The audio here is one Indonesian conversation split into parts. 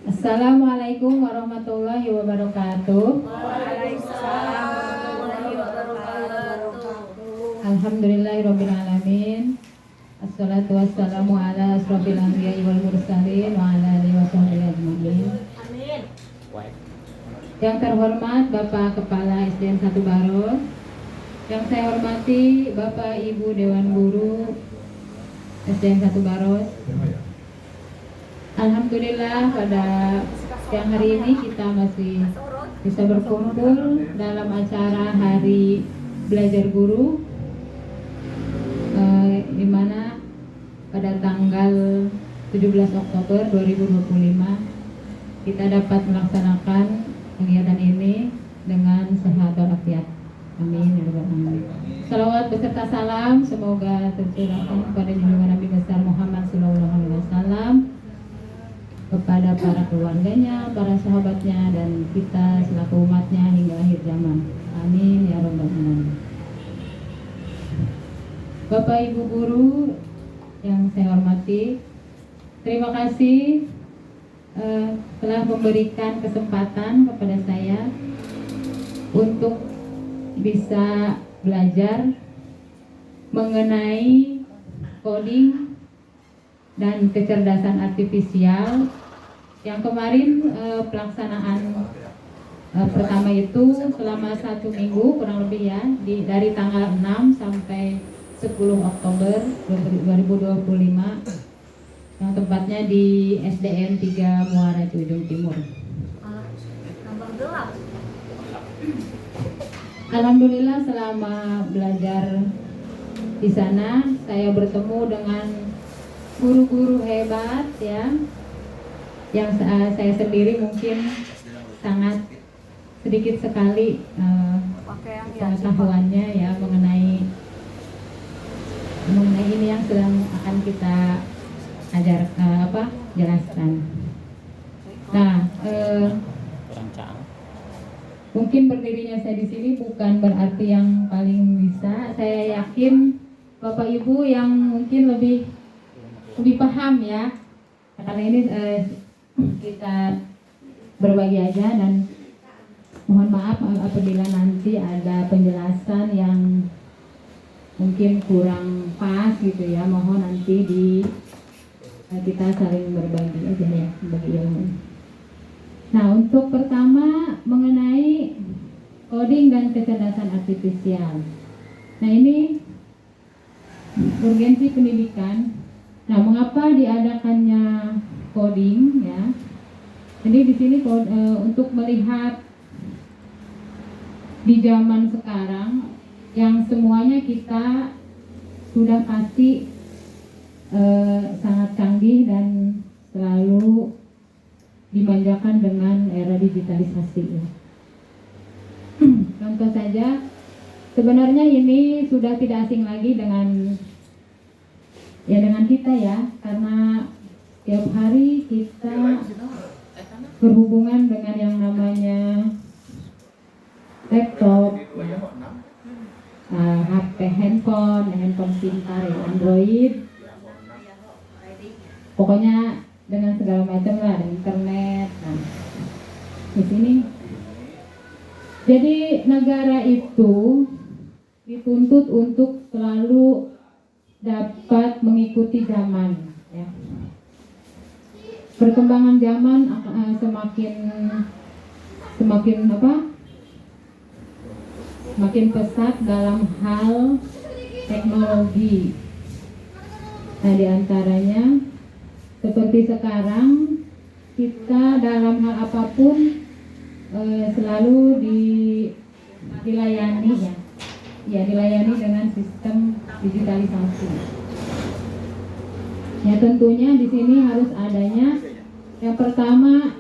Assalamualaikum warahmatullahi wabarakatuh. Waalaikumsalam warahmatullahi wabarakatuh. Alhamdulillahirabbil alamin. Assalatu wassalamu ala asrofil anbiya'i wal mursalin wa ala alihi washabbihi ajmain. Amin. Yang terhormat Bapak Kepala SDN 1 Baros, yang saya hormati Bapak Ibu Dewan Guru SDN 1 Baros. Alhamdulillah pada siang hari ini kita masih bisa berkumpul dalam acara Hari Belajar Guru, di mana pada tanggal 17 Oktober 2025 kita dapat melaksanakan kegiatan ini dengan sehat walafiat. Amin ya rabbal alamin. Salawat beserta salam semoga tercurahkan kepada junjungan Nabi besar Muhammad SAW, kepada para keluarganya, para sahabatnya, dan kita selaku umatnya hingga akhir zaman. Amin ya rabbal alamin. Bapak Ibu guru yang saya hormati, terima kasih telah memberikan kesempatan kepada saya untuk bisa belajar mengenai coding dan kecerdasan artifisial. Yang kemarin pelaksanaan pertama itu selama 1 minggu kurang lebih ya, dari tanggal 6 sampai 10 Oktober 2025, yang tempatnya di SDN 3 Muara Ujung Timur. Nambah gelap. Alhamdulillah selama belajar di sana saya bertemu dengan guru-guru hebat ya, yang saya sendiri mungkin sangat sedikit sekali pengetahuannya ya mengenai ini yang sedang akan kita jelaskan. Nah, mungkin berdirinya saya di sini bukan berarti yang paling bisa. Saya yakin Bapak Ibu yang mungkin lebih paham ya, karena ini kita berbagi aja, dan mohon maaf apabila nanti ada penjelasan yang mungkin kurang pas gitu ya, mohon nanti kita saling berbagi aja ya, berbagi ilmu. Nah, untuk pertama mengenai coding dan kecerdasan artifisial. Nah, ini urgensi pendidikan. Nah, mengapa diadakannya coding ya? Jadi di sini untuk melihat di zaman sekarang yang semuanya kita sudah pasti sangat canggih dan selalu dimanjakan dengan era digitalisasi ya. Contoh saja, sebenarnya ini sudah tidak asing lagi dengan kita ya, karena tiap hari kita berhubungan dengan yang namanya laptop, HP, handphone pintar ya, Android, pokoknya dengan segala macam lah, internet. Nah, di sini jadi negara itu dituntut untuk selalu dapat mengikuti zaman ya. Perkembangan zaman semakin pesat dalam hal teknologi. Nah, diantaranya seperti sekarang kita dalam hal apapun selalu dilayani ya, dilayani dengan sistem digitalisasi. Ya, tentunya di sini harus adanya yang pertama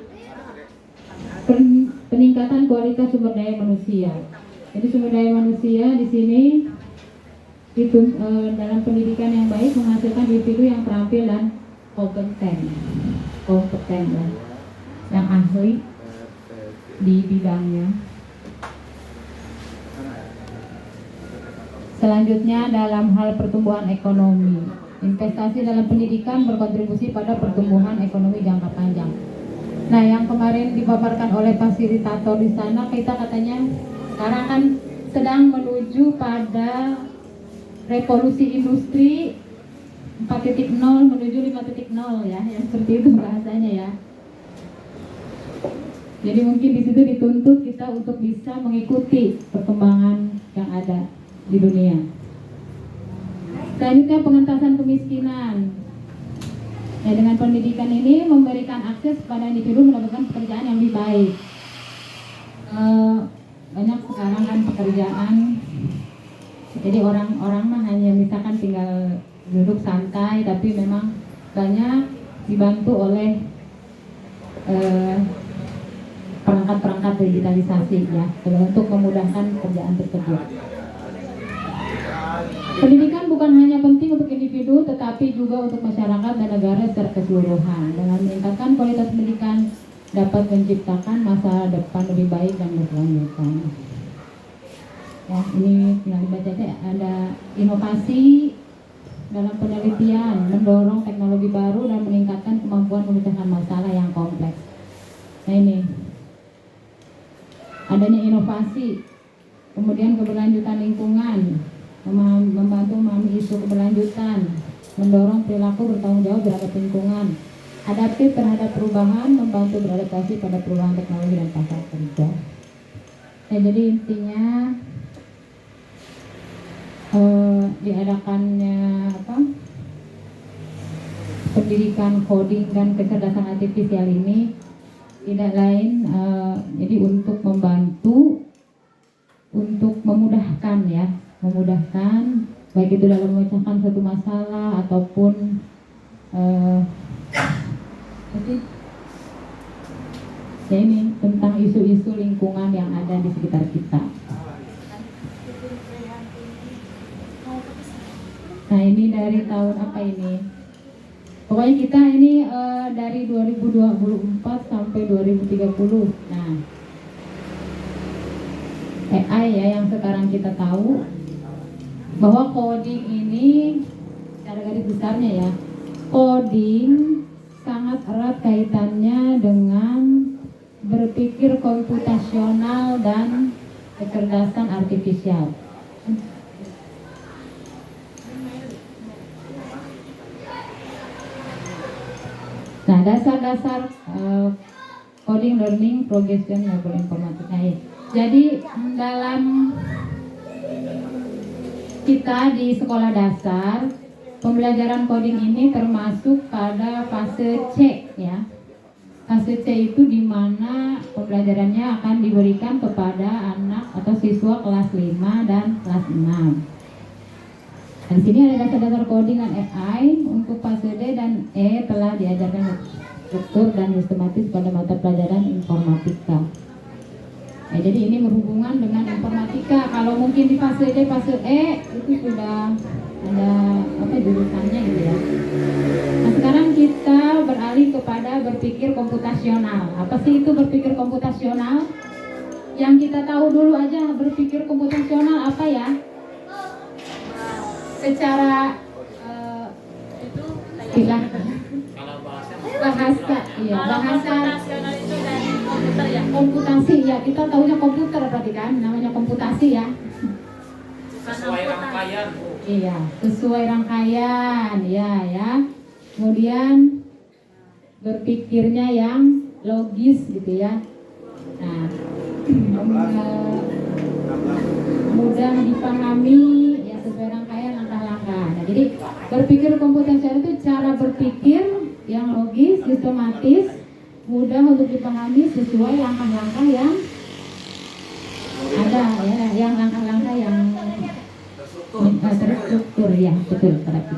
peningkatan kualitas sumber daya manusia. Jadi sumber daya manusia di sini itu dalam pendidikan yang baik menghasilkan individu yang terampil dan kompeten ya, yang ahli di bidangnya. Selanjutnya dalam hal pertumbuhan ekonomi, investasi dalam pendidikan berkontribusi pada pertumbuhan ekonomi jangka panjang. Nah, yang kemarin dipaparkan oleh fasilitator di sana, kita katanya sekarang kan sedang menuju pada revolusi industri 4.0 menuju 5.0 ya, yang seperti itu bahasanya ya. Jadi mungkin di situ dituntut kita untuk bisa mengikuti perkembangan yang ada di dunia. Selanjutnya pengentasan kemiskinan. Ya, dengan pendidikan ini memberikan akses kepada individu mendapatkan pekerjaan yang lebih baik. Banyak sekarang kan pekerjaan, jadi orang-orang mah hanya misalkan tinggal duduk santai, tapi memang banyak dibantu oleh perangkat-perangkat digitalisasi ya, untuk memudahkan pekerjaan tersebut. Pendidikan bukan hanya penting untuk individu, tetapi juga untuk masyarakat dan negara secara keseluruhan. Dengan meningkatkan kualitas pendidikan dapat menciptakan masa depan lebih baik dan berkelanjutan. Ya, ini tinggal dibaca aja. Ada inovasi dalam penelitian, mendorong teknologi baru dan meningkatkan kemampuan memecahkan masalah yang kompleks. Nah ini, adanya inovasi, kemudian keberlanjutan lingkungan, membantu memahami isu keberlanjutan, mendorong perilaku bertanggung jawab terhadap lingkungan, adaptif terhadap perubahan, membantu beradaptasi pada perubahan teknologi dan pasar kerja. Nah, jadi intinya diadakannya pendidikan coding dan kecerdasan artifisial ini tidak lain jadi untuk membantu, untuk memudahkan ya, memudahkan baik itu dalam memecahkan suatu masalah ataupun ya ini tentang isu-isu lingkungan yang ada di sekitar kita. Nah, ini dari tahun apa ini? Pokoknya kita ini dari 2024 sampai 2030. Nah, AI ya yang sekarang kita tahu bahwa coding ini secara garis besarnya ya, coding sangat erat kaitannya dengan berpikir komputasional dan kecerdasan artifisial. Nah, dasar-dasar coding, learning, progression, level informatika. Jadi dalam kita di sekolah dasar, pembelajaran coding ini termasuk pada fase C ya. Fase C itu di mana pembelajarannya akan diberikan kepada anak atau siswa kelas 5 dan kelas 6. Dan sini ada dasar-dasar coding dan AI. Untuk fase D dan E telah diajarkan struktur dan sistematis pada mata pelajaran informatika. Nah, jadi ini berhubungan dengan informatika. Kalau mungkin di fase D, fase E itu sudah ada jurusannya gitu ya. Nah, sekarang kita beralih kepada berpikir komputasional. Apa sih itu berpikir komputasional? Yang kita tahu dulu aja berpikir komputasional apa ya? Secara Itu bahasa iya, bahasa nasional itu dari komputer ya. komputasi ya, kita tahunya komputer berarti kan, namanya komputasi ya. Sesuai rangkaian. Iya, sesuai rangkaian ya. Kemudian berpikirnya yang logis gitu ya. Nah, mudah dipahami ya, sesuai rangkaian langkah-langkah. Nah, jadi berpikir komputasional itu cara berpikir yang logis, sistematis, mudah untuk dipahami sesuai langkah-langkah yang ada ya, yang langkah-langkah yang terstruktur ya, betul berarti.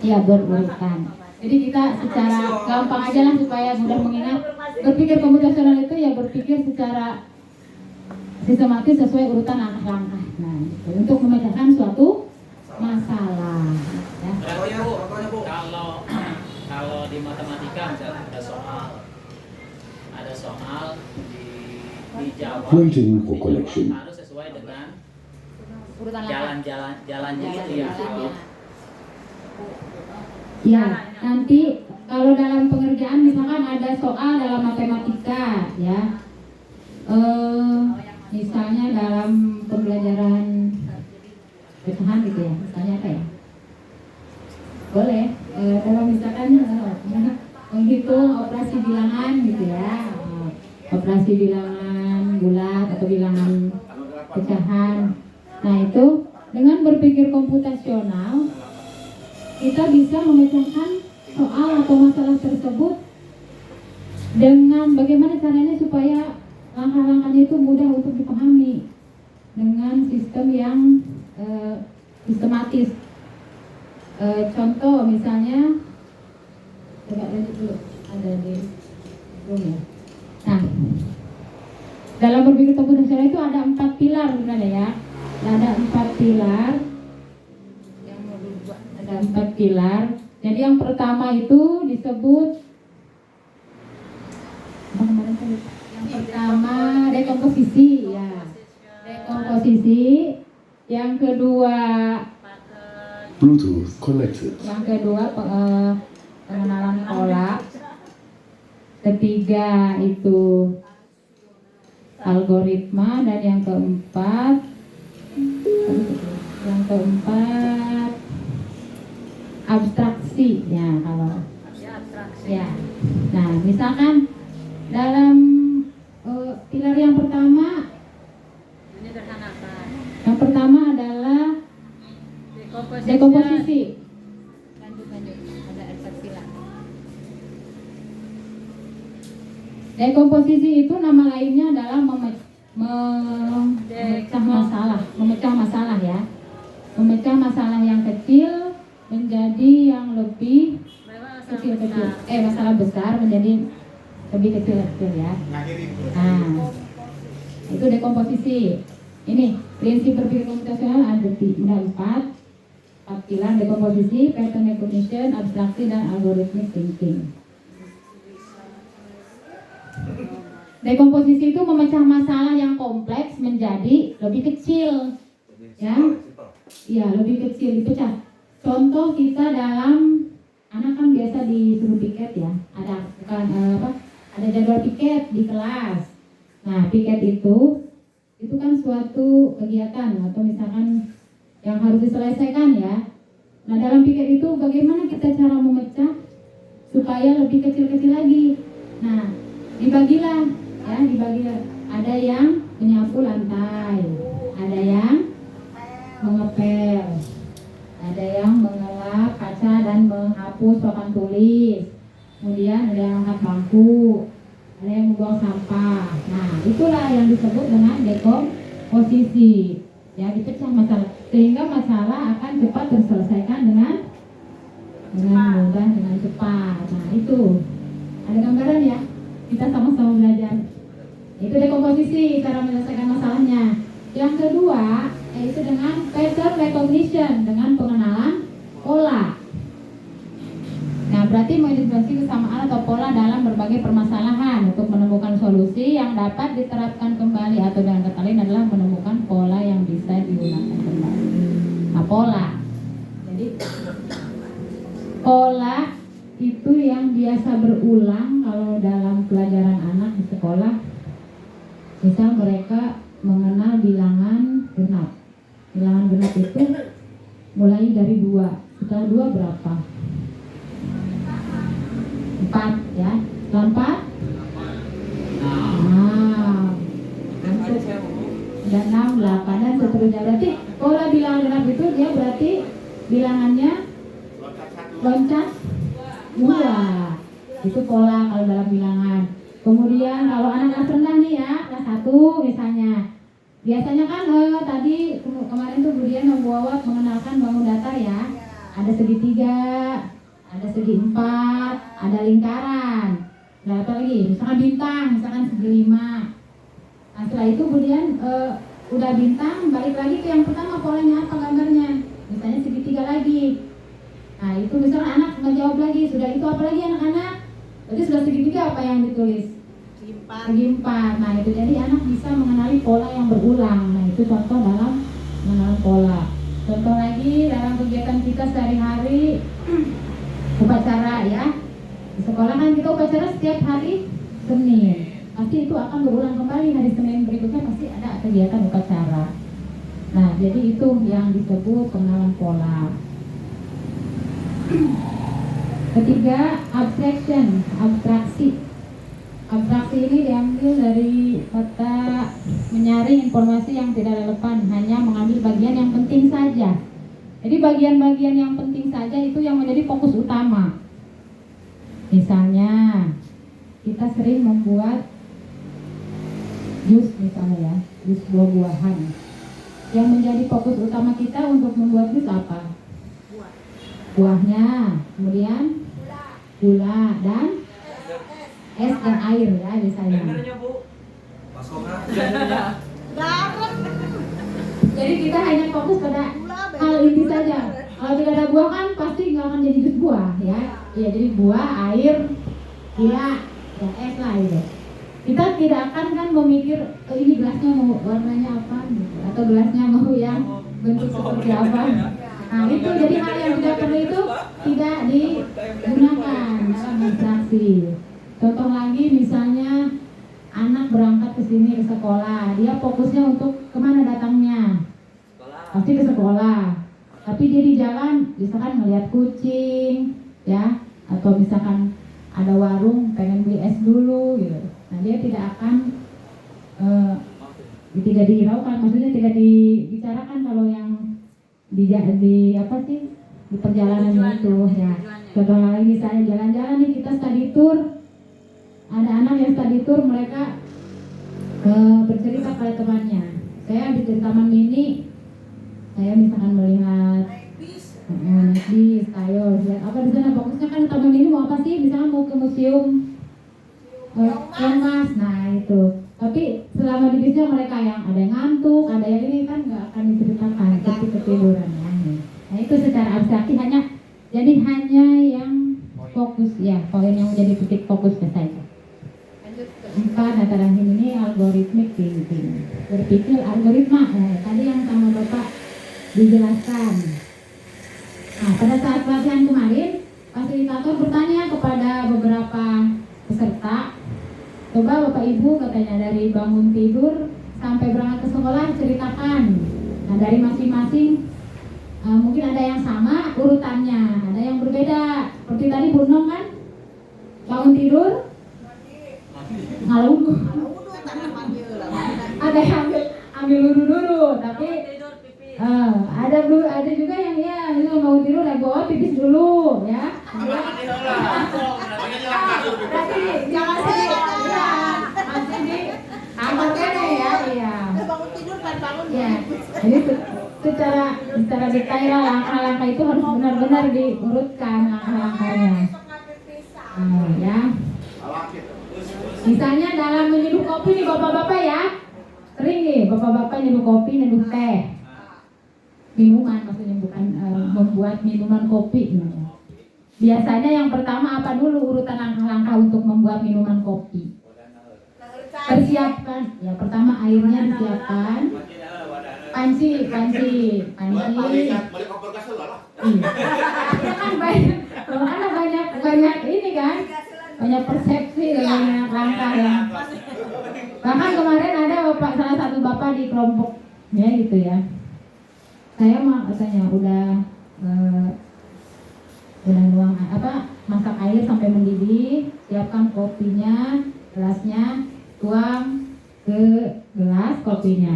Ya, berurutan. Jadi kita secara gampang aja lah supaya mudah mengingat. Berpikir komputasional itu ya berpikir secara sistematis sesuai urutan langkah-langkah. Nah, gitu. Untuk memecahkan suatu masalah. Ya. Kalau di matematika misalnya ada soal dijawab Waiting for collection. harus sesuai dengan Urutan langkah. jalannya itu ya. Ya, nanti kalau dalam pengerjaan misalkan ada soal dalam matematika ya. Misalnya dalam pembelajaran pecahan gitu ya, misalnya apa ya? Boleh, dalam misalkan menghitung operasi bilangan gitu ya, operasi bilangan bulat atau bilangan pecahan. Nah itu dengan berpikir komputasional kita bisa memecahkan soal atau masalah tersebut dengan bagaimana caranya supaya langkah-langkahnya itu mudah untuk dipahami dengan sistem yang sistematis. Contoh misalnya, coba lanjut dulu, ada di room ya. Nah, dalam berpikir komputasional itu ada 4 pilar sebenarnya ya. Ada 4 pilar. Yang mau dibuat ada 4 pilar. Jadi yang pertama itu disebut yang pertama dekomposisi ya. Dekomposisi. Yang kedua Bluetooth connected. Yang kedua pengenalan pola. Ketiga itu algoritma dan yang keempat abstraksi ya kalau ya. Nah misalkan dalam pilar yang pertama adalah dekomposisi. Lanjut ada eksepsi. Dekomposisi itu nama lainnya adalah memecah masalah ya. Memecah masalah yang kecil menjadi yang lebih kecil-kecil. Masalah besar menjadi lebih kecil-kecil ya. Nah, itu dekomposisi. Ini prinsip berpikir komputasional ada 4 pilar: dekomposisi, pattern recognition, abstraksi, dan algorithmic thinking. Dekomposisi itu memecah masalah yang kompleks menjadi lebih kecil, ya, iya lebih kecil dipecah. Contoh kita dalam anak kan biasa disuruh piket ya, ada jadwal piket di kelas. Nah piket itu kan suatu kegiatan atau misalkan yang harus diselesaikan ya. Nah dalam piket itu bagaimana kita cara memecah supaya lebih kecil-kecil lagi. Nah dibagilah. Ada yang menyapu lantai, ada yang mengepel, ada yang mengelap kaca dan menghapus papan tulis, kemudian ada yang angkat bangku, ada yang membuang sampah. Nah itulah yang disebut dengan dekomposisi ya, dipecah masalah sehingga masalah akan cepat terselesaikan dengan mudah, dengan cepat. Nah itu ada gambaran ya, kita sama-sama belajar. Itu dekomposisi, cara menyelesaikan masalahnya. Yang kedua yaitu dengan pattern recognition, dengan pengenalan pola. Nah berarti mengidentifikasi kesamaan atau pola dalam berbagai permasalahan untuk menemukan solusi yang dapat diterapkan kembali, atau dengan kata lain adalah menemukan pola yang bisa digunakan kembali. Nah pola, jadi pola itu yang biasa berulang kalau dalam pelajaran anak di sekolah. Misal mereka mengenal bilangan genap. Bilangan genap itu mulai dari 2. Setelah 2 berapa? 4 ya. Setelah 4? Nah, dan 6, 8 dan seterusnya. Berarti pola bilangan genap itu dia berarti bilangannya loncat 2. Itu pola kalau dalam bilangan. Kemudian kalau anak kelas rendah nih ya, kelas 1 misalnya, biasanya kan tadi kemarin tuh Budian membawa mengenalkan bangun datar ya. Ada segitiga, ada segi 4, ada lingkaran. Nah apa lagi? Misalkan bintang, misalkan segi 5. Nah setelah itu Budian udah bintang, balik lagi ke yang pertama, polanya apa gambarnya. Misalnya segitiga lagi. Nah itu misalkan anak menjawab lagi, sudah itu apa lagi anak-anak? Berarti sudah segitiga apa yang ditulis? Segi 4. Nah itu jadi anak bisa mengenali pola yang berulang. Nah itu contoh dalam mengenal pola. Contoh lagi dalam kegiatan kita sehari-hari, upacara ya. Di sekolah kan kita upacara setiap hari Senin. Pasti itu akan berulang kembali hari Senin berikutnya, pasti ada kegiatan upacara. Nah, jadi itu yang disebut pengenalan pola. Ketiga, abstraction, abstraksi. Abstraksi ini diambil dari kata menyaring informasi yang tidak relevan, hanya mengambil bagian yang penting saja. Jadi bagian-bagian yang penting saja itu yang menjadi fokus utama. Misalnya, kita sering membuat jus misalnya ya, jus buah-buahan. Yang menjadi fokus utama kita untuk membuat jus apa? Buahnya, kemudian gula dan es dan air ya misalnya. Jadi kita hanya fokus pada hal ini saja. Kalau tidak ada buah kan pasti nggak akan jadi jus buah ya. Ya jadi buah, air, gula, ya es lah gitu. Kita tidak akan kan memikir ini gelasnya mau warnanya apa gitu, atau gelasnya mau yang bentuk seperti apa. Nah itu jadi hal yang tidak perlu itu tidak digunakan dalam abstraksi. Contoh lagi misalnya anak berangkat ke sini ke sekolah, dia fokusnya untuk kemana datangnya? Pasti ke sekolah. Tapi dia di jalan misalkan melihat kucing, ya, atau misalkan ada warung pengen beli es dulu gitu. Nah dia tidak akan tidak dihiraukan, maksudnya tidak dibicarakan kalau yang di apa sih di perjalanan itu ya. Contoh lagi misalnya jalan-jalan nih kita study tour, ada anak yang study tour, mereka bercerita pada temannya, saya habis dari taman mini, saya misalkan melihat naik bis, tayo, lihat apa di sana, fokusnya kan taman mini mau apa sih, misalnya mau ke museum Mas, nah itu. Tapi selama di bisnya mereka yang ada yang ngantuk, ada yang ini kan nggak akan diceritakan, seperti ketiduran ya. Nah itu secara abstraksi hanya yang fokus ya, poin yang menjadi titik fokusnya saja. Empat, nah terakhir ini algoritmik thinking, berpikir algoritma. Tadi yang sama Bapak dijelaskan. Nah pada saat pelatihan kemarin, fasilitator bertanya kepada beberapa peserta, coba Bapak Ibu katanya dari bangun tidur sampai berangkat ke sekolah ceritakan. Nah dari masing-masing mungkin ada yang sama urutannya, ada yang berbeda. Seperti tadi Bu Nong kan bangun tidur ngaludu, ada yang ambil wudhu dulu, tapi ada juga yang ya itu bangun tidur lagi pipis dulu ya. Tapi jangan sedih ya, masih di kamar kan ya, iya. Bangun tidur kan bangun. Ya, jadi secara detail langkah-langkah itu harus benar-benar diurutkan langkah-langkahnya. Ya. Misalnya dalam menyeduh kopi nih bapak-bapak ya, sering nih bapak-bapak nyeduh kopi, nyeduh teh, minuman maksudnya bukan membuat minuman kopi. Biasanya yang pertama apa dulu urutan langkah-langkah untuk membuat minuman kopi? Persiapkan, ya pertama airnya disiapkan. Panci. Kan banyak ini kan, banyak persepsi dan banyak langkah ya. Bahkan kemarin ada salah satu bapak di kelompoknya gitu ya. Saya mah katanya udah nuang masak air sampai mendidih, siapkan kopinya, gelasnya, tuang ke gelas kopinya.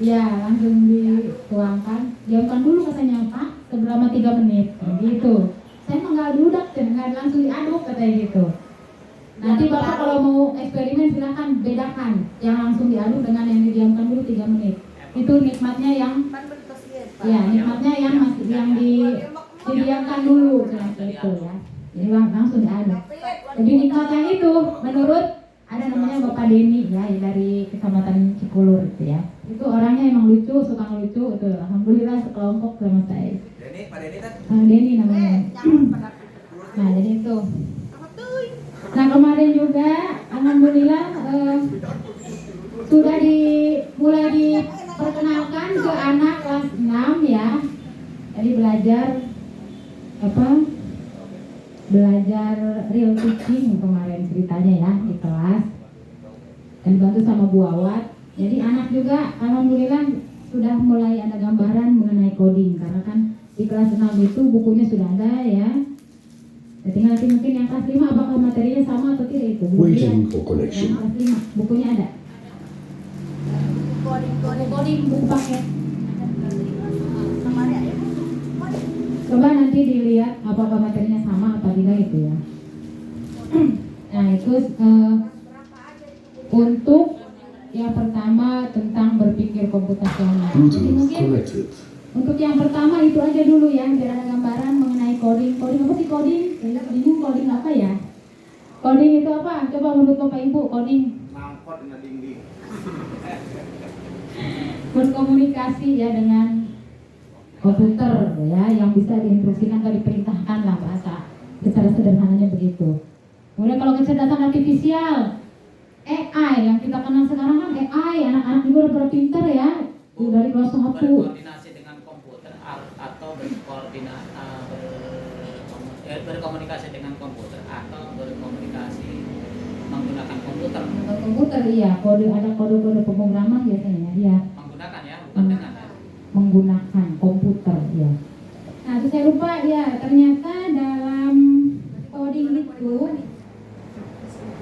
Ya langsung dituangkan, diamkan dulu katanya Pak selama 3 menit gitu. Saya mah nggak diudak dan nggak langsung diaduk katanya gitu. Nanti Bapak kalau mau eksperimen silahkan bedakan yang langsung diaduk dengan yang didiamkan dulu 3 menit. Itu nikmatnya yang masih yang didiamkan dulu seperti itu ya. Jadi langsung diaduk. Lebih nikmatnya itu menurut ada namanya Bapak Deni ya dari Kecamatan Cikulur itu ya. Itu orangnya emang lucu, suka ngelucu itu. Alhamdulillah sekelompok sama saya. Pak Deni kan? Deni namanya. Nah jadi itu. Nah kemarin juga alhamdulillah sudah mulai diperkenalkan ke anak kelas 6 ya. Jadi belajar ada kucing kemarin ceritanya ya di kelas, dan dibantu sama Bu Awat. Jadi anak juga alhamdulillah sudah mulai ada gambaran mengenai coding, karena kan di kelas 6 itu bukunya sudah ada ya. Tinggal nanti mungkin yang kelas 5 apakah materinya sama atau tidak itu. Waiting for Yang connection. kelas 5 bukunya ada. Coding buku paket. Coba nanti dilihat apakah materinya sama atau tidak itu ya. Nah itu untuk yang pertama tentang berpikir komputasional. Jadi Bluetooth mungkin connected. untuk yang pertama itu aja dulu ya, biar ada gambaran mengenai coding. Coding apa sih coding? Saya bingung coding apa ya? Coding itu apa? Coba menurut Bapak Ibu coding. Mangkot dengan dinding. Berkomunikasi ya dengan komputer ya, yang bisa diinstruksikan atau diperintahkan lah bahasa secara sederhananya begitu. Kemudian kalau kecerdasan artifisial, AI yang kita kenal sekarang kan AI, anak-anak juga udah pinter ya dari kelas 1. Berkoordinasi dengan komputer atau berkomunikasi dengan komputer atau berkomunikasi menggunakan komputer. Komputer iya, ada kode-kode pemrograman biasanya ya. Menggunakan ya, bukan dengan ya. Menggunakan komputer ya. Nah, terus saya lupa ya, ternyata dalam coding itu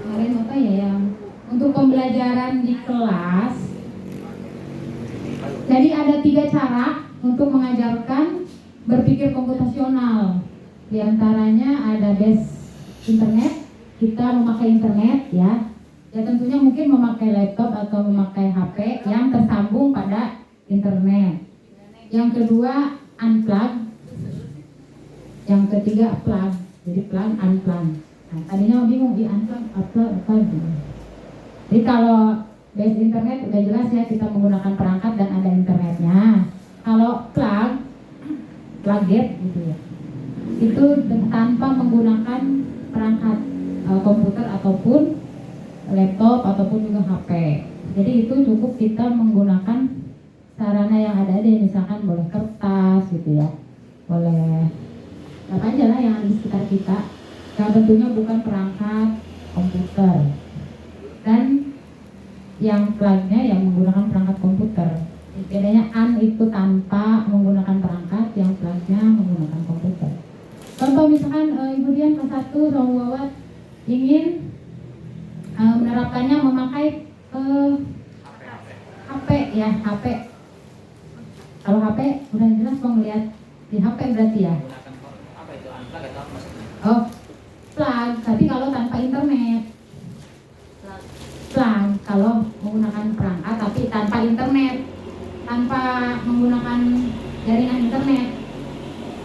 kemarin apa ya yang untuk pembelajaran di kelas. Jadi ada 3 cara untuk mengajarkan berpikir komputasional. Di antaranya ada base internet, kita memakai internet ya. Ya tentunya mungkin memakai laptop atau memakai HP yang tersambung pada internet. Yang kedua unplug. Yang ketiga plug. Jadi plug unplug. Nah, tadinya bingung di unplug apa gitu. Jadi kalau base internet udah jelas ya, kita menggunakan perangkat dan ada internetnya. Kalau plug-in gitu ya, itu tanpa menggunakan perangkat komputer ataupun laptop ataupun juga HP. Jadi itu cukup kita menggunakan sarana yang ada deh, misalkan boleh kertas gitu ya, boleh apa aja lah yang ada di sekitar kita. Yang tentunya bukan perangkat komputer. Dan yang plug-nya yang menggunakan perangkat komputer. Bedanya itu tanpa menggunakan perangkat, yang plug-nya menggunakan komputer. Contoh misalkan Ibu Dian kelas 1 sama Bu Awat ingin menerapkannya memakai HP ya, HP. Kalau HP udah jelas mau ngeliat di HP berarti ya. Menggunakan apa itu unplug atau apa maksudnya? Oh, plug, tapi kalau tanpa internet. Plug kalau menggunakan perangkat tapi tanpa internet, tanpa menggunakan jaringan internet.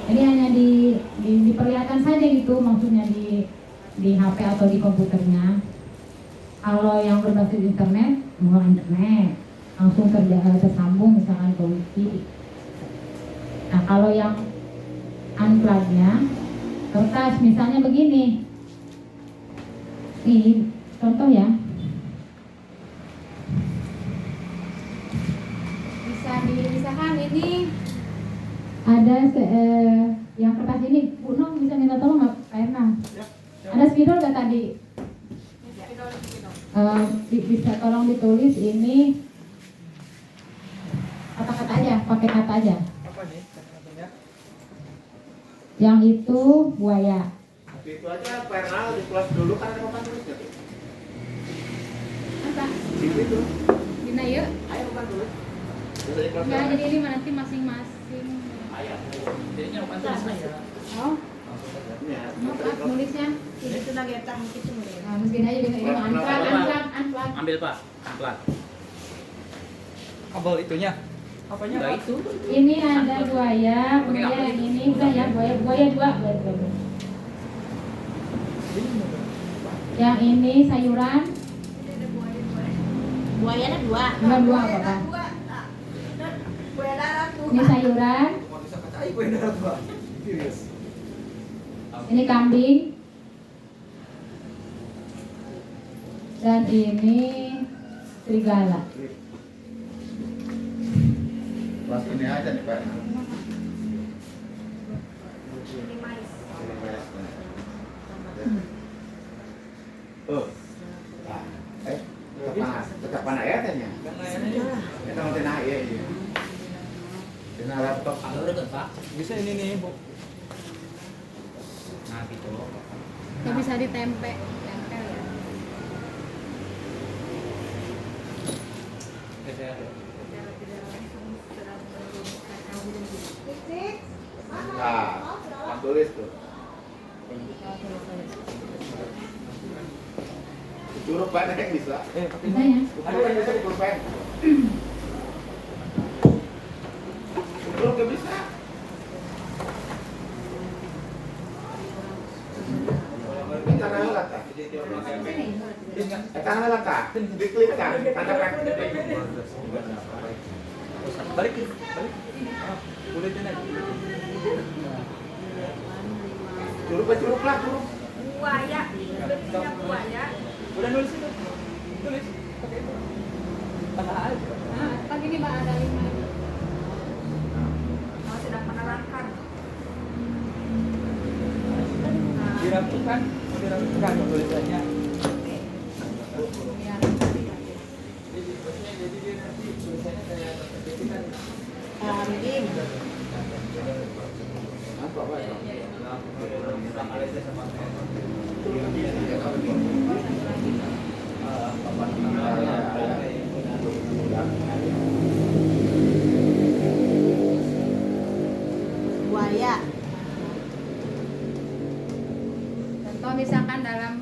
Jadi hanya diperlihatkan saja gitu, maksudnya di HP atau di komputernya. Kalau yang berbasis internet, menggunakan internet langsung tersambung misalkan ke wifi. Nah kalau yang unplug-nya kertas misalnya begini. Ini contoh ya. Misalkan ini ada yang kertas ini, Bu Nong bisa minta tolong nggak, Kak Erna? Ada spidol nggak tadi? Bisa tolong ditulis ini kata-kata aja, pakai kata aja. Apa nih kata-katanya? Yang itu buaya. Itu aja pernah di kelas dulu kan ada papan tulis gitu. Apa? Itu. Gina yuk. Ayo papan tulis. Terus di kelas Enggak, berapa? jadi ini nanti masing-masing. Ayah. Jadinya bukan tulis aja. Oh, Iya. maaf nulisnya. Itu lagi tak gitu. Nah, mungkin aja bisa ini unplug. Ambil Pak, unplug. Kabel itunya. Apanya? Enggak itu. Ini ada buaya, kemudian yang ini udah ya buaya dua. Yang ini sayuran, Buayanya 2. dua apa? Ini sayuran, Mau bisa kacai gue darat gua. Serius. ini kambing, dan ini serigala. Kelas ini aja nih Pak. Oh. Nah, tetap mana ya tanya? Kita mau tenang ya. Tenang laptop. Kalau udah Pak. Bisa ini nih, Bu. Nah, gitu. Nggak bisa tempel ya. Oke, saya Nah, tulis tuh. Curug banyak bisa. Bisa ya? Curug bisa pulpen. Curug gak bisa. Tanah laka. Tanah laka. Diklik kan. Tanda kan. Balik. Kulitin aja. Curug lah, curug. Buaya, udah punya buaya. Udah nulis itu. Tulis. Pakai itu. Tanah aja. Nah, kan ini Mbak ada 5. Oh, sedang menerangkan. Dirapikan, mau dirapikan tulisannya. Ya, Jadi dia nanti tulisannya kayak itu kan. Apa apa? Buaya. contoh misalkan dalam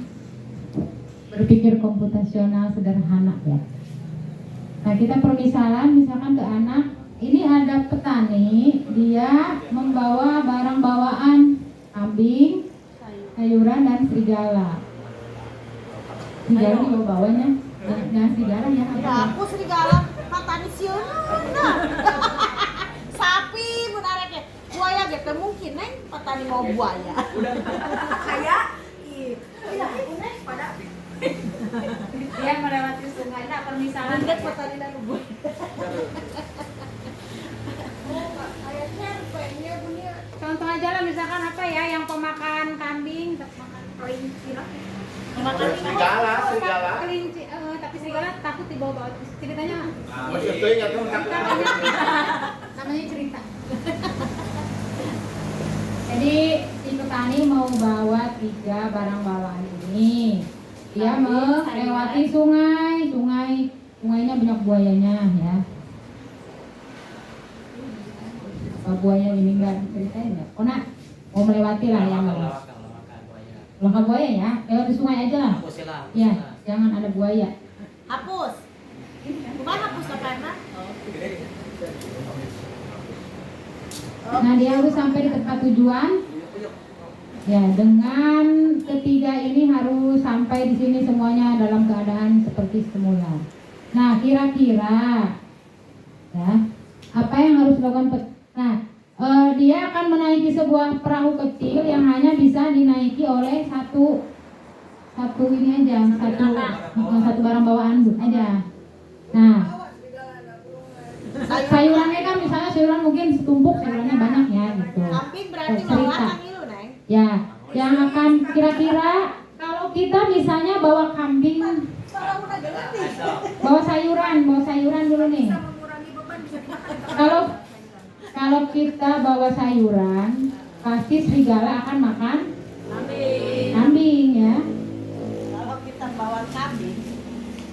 Berpikir komputasional sederhana ya. Nah, kita permisalan misalkan ke anak, ini ada petani, dia membawa barang bawaan kambing, sayuran dan serigala. Serigala dibawa bawanya, nah serigala ya apa? Ya aku serigala matani siun. Nah. Sapi mun areknya. Buaya gitu mungkin neng petani mau buaya. Kayak iya neng pada dia melewati sungai. Nah, permisalan Landet petani dan buaya. contoh aja lah misalkan apa ya yang pemakan kambing, makan kelinci lah. Makan Serigala. Kelinci, tapi serigala takut dibawa-bawa. Ceritanya Masih itu ingat tuh namanya cerita. Jadi si petani mau bawa 3 barang bawaan ini. Dia melewati sungainya banyak buayanya ya. Kalau buaya ini enggak diceritain ya. Oh nak, mau melewati lah ya. Lawakan buaya. Kalau buaya ya, lewat di sungai aja lah. Hapus lah. Ya, jangan ada buaya. hapus. Bukan hapus apa enak? Nah, dia harus sampai di tempat tujuan. Ya, dengan ketiga ini harus sampai di sini semuanya dalam keadaan seperti semula. Nah, kira-kira ya, apa yang harus dilakukan? Dia akan menaiki sebuah perahu kecil yang hanya bisa dinaiki oleh satu ini aja, satu barang bawaan aja. Nah, sayurannya kan misalnya sayuran mungkin setumpuk, sayurannya banyak ya gitu. Kambing berarti Cerita. bawa ngilu neng. Ya, yang akan kira-kira kalau kita misalnya bawa kambing, Kalau udah gelap nih. bawa sayuran dulu nih. Bisa mengurangi beban bisa dimakan. Kalau kita bawa sayuran, pasti serigala akan makan kambing ya. Kalau kita bawa kambing,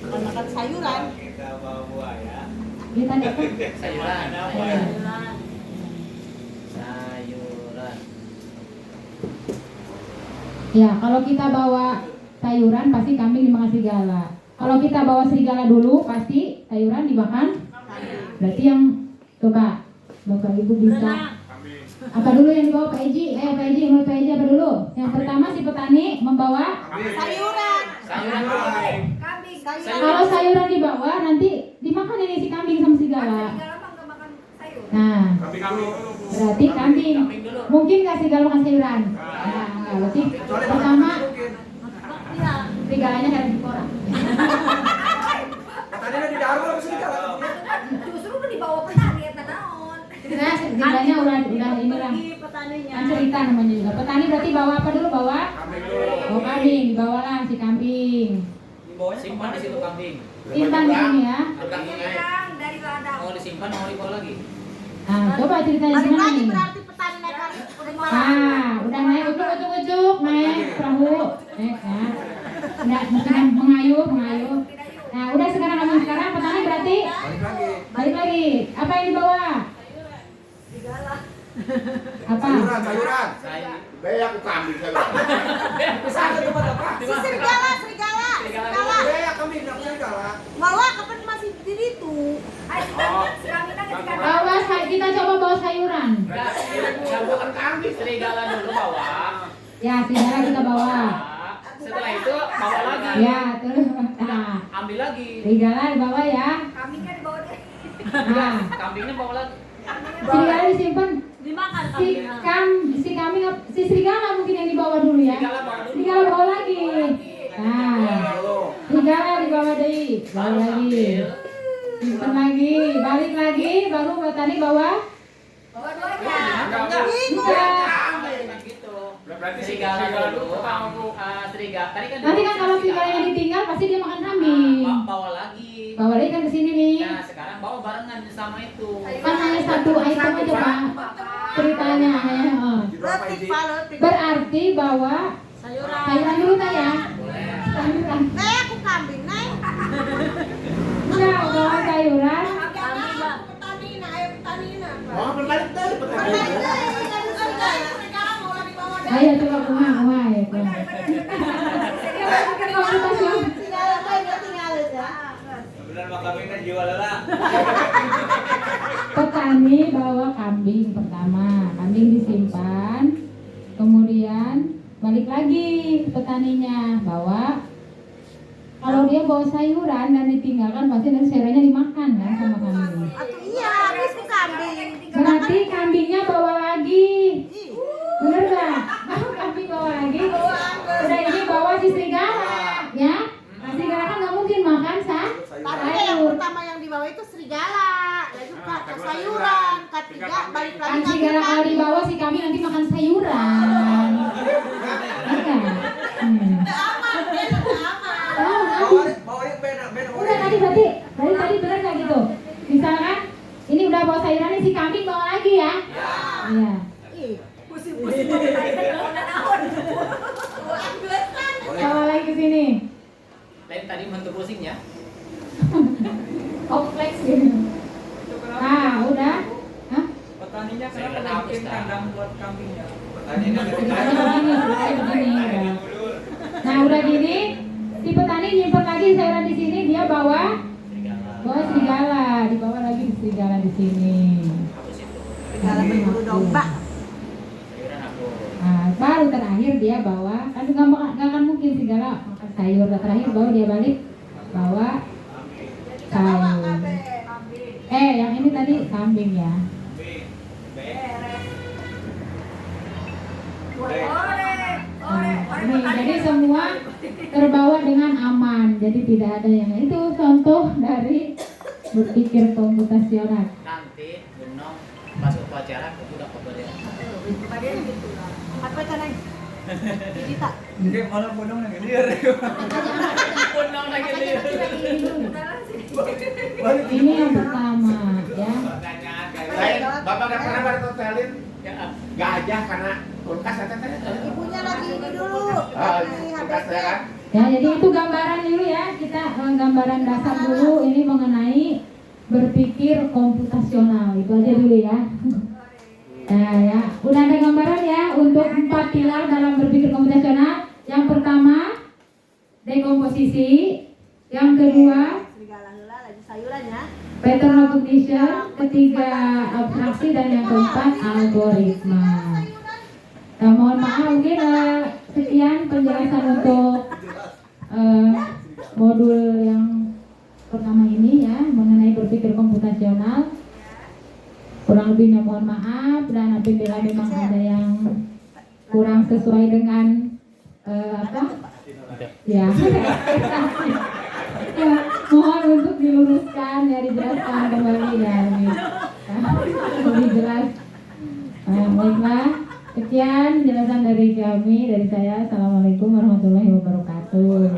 makan sayuran. Kita bawa buaya. Kita dapat Sayuran. sayuran. Sayuran. Ya, kalau kita bawa sayuran pasti kambing dimakan serigala. Kalau kita bawa serigala dulu pasti sayuran dimakan. Berarti yang coba Bapak Ibu bisa apa dulu yang dibawa Pak Eji? Pak Eji, menurut Pak Eji apa dulu? Yang pertama si petani membawa Sayuran. Sayuran. Kambing. kalau sayuran dibawa nanti dimakan ini si kambing sama serigala. Nah, berarti kambing. Mungkin nggak serigala makan sayuran? Nah, enggak. Berarti pertama serigalanya harus dikorang. Katanya di dalam apa serigala? Justru udah dibawa petani ya naon. Nah, serigalanya udah inilah. Petaninya. Kan cerita namanya juga. Petani berarti bawa apa dulu? Bawa kambing, dibawalah si kambing. bawahnya Simpan di situ kambing. Simpan di sini ya. dari ladang. Mau disimpan, mau dibawa lagi. Nah, coba ceritanya Balik gimana lagi nih? berarti petani naik hari udah malam. Ah, udah naik ujuk naik perahu, naik ya. Udah mungkin mengayuh. Nah, udah sekarang petani berarti Balik lagi. balik lagi. Apa yang dibawa? Apa? Sayuran. Saya Bea aku kambing sayuran. Bisa ke tempat apa? Si serigala. Bea kambing aku serigala. Bawa kapan masih di situ. Bawa kita coba bawa sayuran. Enggak bukan kambing, serigala dulu bawa. Ya, serigala kita bawa. Setelah itu bawa lagi. Ya, terus nah, Ambil lagi. serigala dibawa ya. Kambingnya dibawa deh. Nah, Kambingnya bawa lagi. serigala disimpan. Dimakan Si serigala mungkin yang dibawa dulu ya. Serigala bawa dulu. Serigala bawa lagi. Nah, serigala dibawa deh, bawa lagi. Simpan lagi, balik lagi, baru petani bawa. Bisa. Gitu. Berarti Serigala dulu. Serigala. Tadi kan. Nanti kan kalau serigalanya ditinggal pasti dia makan kambing. Bawa lagi. Bawa lagi kan ke sini nih. Nah, sekarang bawa barengan sama itu. Kan hanya satu item aja Pak. Ceritanya hanya. Letik. Berarti bawa sayuran dulu tak ya? Sayuran. Nek aku kambing nek. Enggak, bawa sayuran. Oh, berbalik dari petani. Ayo coba kumah ya. Benar mah kambingnya jual lah. Petani bawa kambing pertama, kambing disimpan, kemudian balik lagi ke petaninya bawa. Kalau dia bawa sayuran dan ditinggalkan pasti nanti sayurannya dimakan kan sama kambing. Iya, habis ku kambing. Berarti kambingnya bawa lagi, bener nggak? Kambing bawa lagi. Udah ini bawa si serigala, ya? Nah, serigala kan nggak mungkin makan Tapi yang pertama yang dibawa itu serigala, lagi ke sayuran, ketiga balik lagi Kan serigala kalau dibawa si kambing nanti makan sayuran. Enggak. Bawahnya beda. Udah tadi berarti benar nggak gitu? Misalkan ini udah bawa sayuran nih si kambing bawa lagi ya? Iya. Bawa lagi ke sini. Lain tadi mentu pusingnya. Kompleks gitu. Nah, udah. Hah? Petaninya kenapa bikin kandang buat kambingnya? Ceritanya begini. Nah, udah gini, si petani nyimpen lagi sayuran di sini, dia bawa serigala, dibawa lagi serigala di sini. Serigala berbulu domba. Nah, baru terakhir dia bawa, kan nggak akan mungkin serigala makan sayur. Terakhir bawa dia balik bawa sayur. Yang ini tadi kambing ya. Ini jadi semua terbawa dengan aman, jadi tidak ada yang itu contoh dari berpikir komputasional. Nanti Benong pas upacara udah kepada. Apa itu neng? Dita. Jadi malah bodong yang gelir. Benong lagi dia. Ini yang pertama ya. Bapak nggak pernah bertotelin Ya, gajah karena kulkas atau Ibunya lagi ini dulu. kulkas ya kan? Ya, jadi itu gambaran dulu ya. Kita gambaran dasar dulu ini mengenai berpikir komputasional. Itu aja dulu ya. Nah, ya. Udah ada gambaran ya untuk 4 pilar dalam berpikir komputasional. Yang pertama, dekomposisi. Yang kedua, Serigala heula lagi sayuran ya. pattern recognition. Ketiga, abstraksi. Dan yang keempat, algoritma. Nah, mohon maaf mungkin sekian penjelasan untuk modul yang pertama ini ya mengenai berpikir komputasional. Kurang lebihnya mohon maaf, dan apabila memang ada yang kurang sesuai dengan ya, ya mohon untuk diluruskan ya, dijelaskan kembali ya lebih jelas. Baiklah, sekian penjelasan dari kami, dari saya. Assalamualaikum warahmatullahi wabarakatuh.